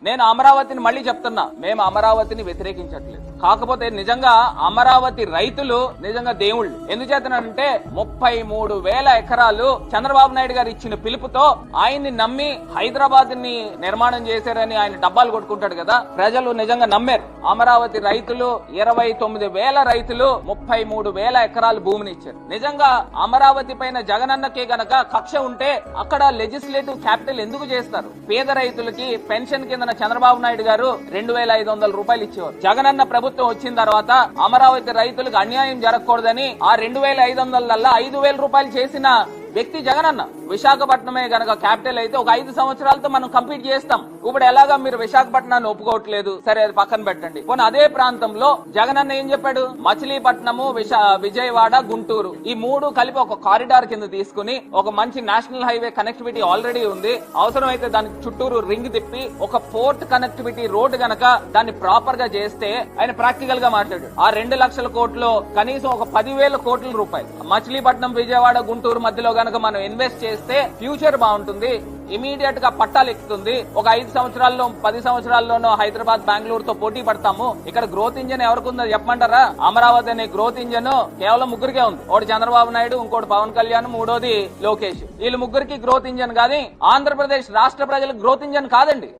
నేను అమరావతిని మళ్ళీ చెప్తున్నా, మేము అమరావతిని వ్యతిరేకించట్లేదు. కాకపోతే నిజంగా అమరావతి రైతులు నిజంగా దేవుళ్ళు. ఎందుచేతనంటే 33,000 ఎకరాలు చంద్రబాబు నాయుడు గారు ఇచ్చిన పిలుపుతో ఆయన్ని నమ్మి హైదరాబాద్ ని నిర్మాణం చేశారని ఆయన డబ్బాలు కొట్టుకుంటాడు కదా. ప్రజలు నిజంగా నమ్మారు. అమరావతి రైతులు 29,000 రైతులు 33,000 ఎకరాలు భూమిని ఇచ్చారు. నిజంగా అమరావతి పైన జగనన్నకే గనక కక్ష ఉంటే అక్కడ లెజిస్లేటివ్ క్యాపిటల్ ఎందుకు చేస్తారు? పేద రైతులకి పెన్షన్ కింద చంద్రబాబు నాయుడు గారు 2,500 రూపాయలు ఇచ్చేవారు. జగనన్న ప్రభుత్వం వచ్చిన తర్వాత అమరావతి రైతులకు అన్యాయం జరగకూడదని ఆ 2,500 5,000 రూపాయలు చేసిన వ్యక్తి జగనన్న. విశాఖపట్నమే గనక క్యాపిటల్ అయితే ఒక 5 సంవత్సరాలతో మనం కంప్లీట్ చేస్తాం. ఇప్పుడు ఎలాగా మీరు విశాఖపట్నాన్ని ఒప్పుకోవట్లేదు, సరే అది పక్కన పెట్టండి. పోనీ అదే ప్రాంతంలో జగనన్న ఏం చెప్పాడు? మచిలీపట్నము, విజయవాడ, గుంటూరు ఈ 3 కలిపి ఒక కారిడార్ కింద తీసుకుని ఒక మంచి నేషనల్ హైవే కనెక్టివిటీ ఆల్రెడీ ఉంది. అవసరమైతే దానికి చుట్టూరు రింగ్ తిప్పి ఒక పోర్ట్ కనెక్టివిటీ రోడ్ గనక దాన్ని ప్రాపర్ గా చేస్తే ఆయన ప్రాక్టికల్ గా మాట్లాడాడు. ఆ 2 లక్షల కోట్లు కనీసం ఒక 10,000 కోట్ల రూపాయలు మచిలీపట్నం, విజయవాడ, గుంటూరు మధ్యలో గనక మనం ఇన్వెస్ట్ చేస్తే ఫ్యూచర్ బాగుంటుంది, ఇమీడియట్ గా పట్టాలు ఎక్కుతుంది. ఒక 5 సంవత్సరాల్లో 10 సంవత్సరాల్లోనూ హైదరాబాద్, బెంగళూరుతో పోటీ పడతాము. ఇక్కడ గ్రోత్ ఇంజన్ ఎవరికి ఉందో చెప్పమంటారా? అమరావతి అనే గ్రోత్ ఇంజన్ కేవలం 3కే ఉంది. ఒకటి చంద్రబాబు నాయుడు, ఇంకోటి పవన్ కళ్యాణ్, మూడోది లోకేష్. వీళ్ళు 3కి గ్రోత్ ఇంజన్ కానీ ఆంధ్రప్రదేశ్ రాష్ట్ర ప్రజలకు గ్రోత్ ఇంజన్ కాదండి.